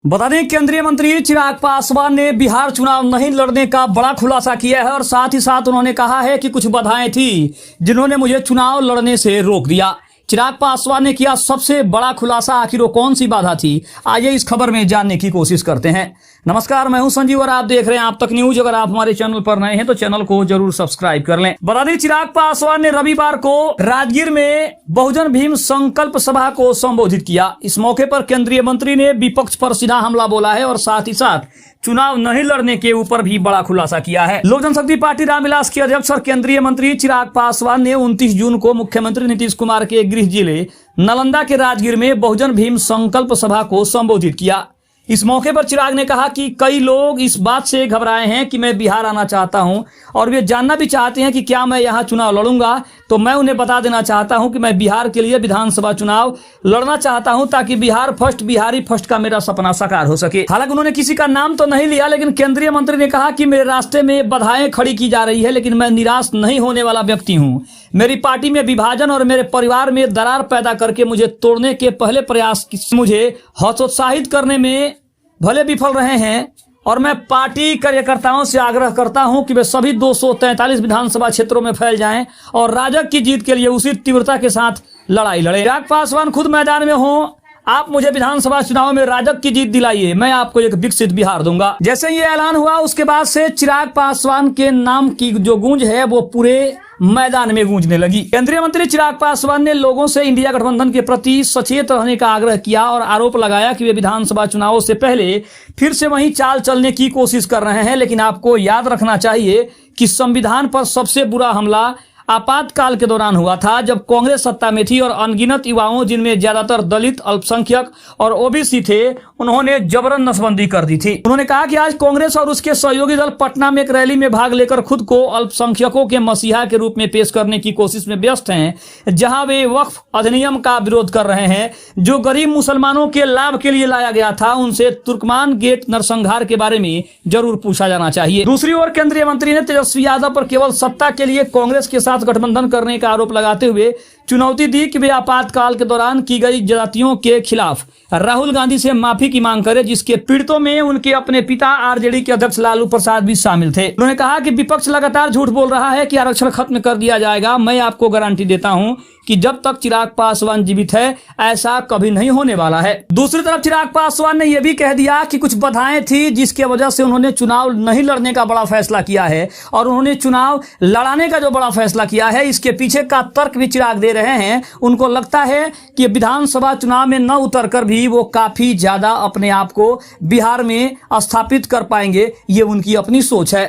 बता दें, केंद्रीय मंत्री चिराग पासवान ने बिहार चुनाव नहीं लड़ने का बड़ा खुलासा किया है और साथ ही साथ उन्होंने कहा है कि कुछ बाधाएं थी जिन्होंने मुझे चुनाव लड़ने से रोक दिया। चिराग पासवान ने किया सबसे बड़ा खुलासा। आखिर वो कौन सी बाधा थी, आइए इस खबर में जानने की कोशिश करते हैं। नमस्कार, मैं हूं संजीव और आप देख रहे हैं आप तक न्यूज। अगर आप हमारे चैनल पर नए हैं तो चैनल को जरूर सब्सक्राइब कर लें। बता दें, चिराग पासवान ने रविवार को राजगीर में बहुजन भीम संकल्प सभा को संबोधित किया। इस मौके पर केंद्रीय मंत्री ने विपक्ष पर सीधा हमला बोला है और साथ ही साथ चुनाव नहीं लड़ने के ऊपर भी बड़ा खुलासा किया है। लोक जनशक्ति पार्टी रामविलास के अध्यक्ष और केंद्रीय मंत्री चिराग पासवान ने 29 जून को मुख्यमंत्री नीतीश कुमार के गृह जिले नालंदा के राजगीर में बहुजन भीम संकल्प सभा को संबोधित किया। इस मौके पर चिराग ने कहा कि कई लोग इस बात से घबराए हैं कि मैं बिहार आना चाहता हूं और वे जानना भी चाहते हैं कि क्या मैं यहां चुनाव लड़ूंगा। तो मैं उन्हें बता देना चाहता हूं कि मैं बिहार के लिए विधानसभा चुनाव लड़ना चाहता हूं ताकि बिहार फर्स्ट, बिहारी फर्स्ट का मेरा सपना साकार हो सके। हालांकि उन्होंने किसी का नाम तो नहीं लिया, लेकिन केंद्रीय मंत्री ने कहा कि मेरे रास्ते में बाधाएं खड़ी की जा रही है, लेकिन मैं निराश नहीं होने वाला व्यक्ति हूँ। मेरी पार्टी में विभाजन और मेरे परिवार में दरार पैदा करके मुझे तोड़ने के पहले प्रयास मुझे हतोत्साहित करने में भले विफल रहे हैं और मैं पार्टी कार्यकर्ताओं से आग्रह करता हूं कि वे सभी 243 विधानसभा क्षेत्रों में फैल जाएं और राजग की जीत के लिए उसी तीव्रता के साथ लड़ाई लड़े। चिराग पासवान खुद मैदान में हों, आप मुझे विधानसभा चुनाव में राजग की जीत दिलाइए, मैं आपको एक विकसित बिहार दूंगा। जैसे ये ऐलान हुआ उसके बाद से चिराग पासवान के नाम की जो गूंज है वो पूरे मैदान में गूंजने लगी। केंद्रीय मंत्री चिराग पासवान ने लोगों से इंडिया गठबंधन के प्रति सचेत रहने का आग्रह किया और आरोप लगाया कि वे विधानसभा चुनावों से पहले फिर से वही चाल चलने की कोशिश कर रहे हैं। लेकिन आपको याद रखना चाहिए कि संविधान पर सबसे बुरा हमला आपातकाल के दौरान हुआ था, जब कांग्रेस सत्ता में थी और अनगिनत युवाओं, जिनमें ज्यादातर दलित, अल्पसंख्यक और ओबीसी थे, उन्होंने जबरन नसबंदी कर दी थी। उन्होंने कहा कि आज कांग्रेस और उसके सहयोगी दल पटना में एक रैली में भाग लेकर खुद को अल्पसंख्यकों के मसीहा के रूप में पेश करने की कोशिश में व्यस्त हैं, जहां वे वक्फ अधिनियम का विरोध कर रहे हैं जो गरीब मुसलमानों के लाभ के लिए लाया गया था। उनसे तुर्कमान गेट नरसंहार के बारे में जरूर पूछा जाना चाहिए। दूसरी ओर केंद्रीय मंत्री ने तेजस्वी यादव पर केवल सत्ता के लिए कांग्रेस के साथ गठबंधन करने का आरोप लगाते हुए चुनौती दी कि वे आपातकाल के दौरान की गई ज्यादतियों के खिलाफ राहुल गांधी से माफी की मांग करे, जिसके पीड़ितों में उनके अपने पिता आरजेडी के अध्यक्ष लालू प्रसाद भी शामिल थे। उन्होंने कहा कि विपक्ष लगातार झूठ बोल रहा है कि आरक्षण खत्म कर दिया जाएगा। मैं आपको गारंटी देता हूं कि जब तक चिराग पासवान जीवित है ऐसा कभी नहीं होने वाला है। दूसरी तरफ चिराग पासवान ने यह भी कह दिया कि कुछ बाधाएं थी जिसकी वजह से उन्होंने चुनाव नहीं लड़ने का बड़ा फैसला किया है और उन्होंने चुनाव लड़ाने का जो बड़ा फैसला किया है इसके पीछे का तर्क भी चिराग दे रहे हैं। उनको लगता है कि विधानसभा चुनाव में न उतरकर भी वो काफी ज्यादा अपने आप को बिहार में स्थापित कर पाएंगे। ये उनकी अपनी सोच है।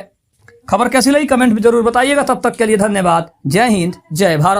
खबर कैसी लगी कमेंट में जरूर बताइएगा। तब तक के लिए धन्यवाद। जय हिंद, जय भारत।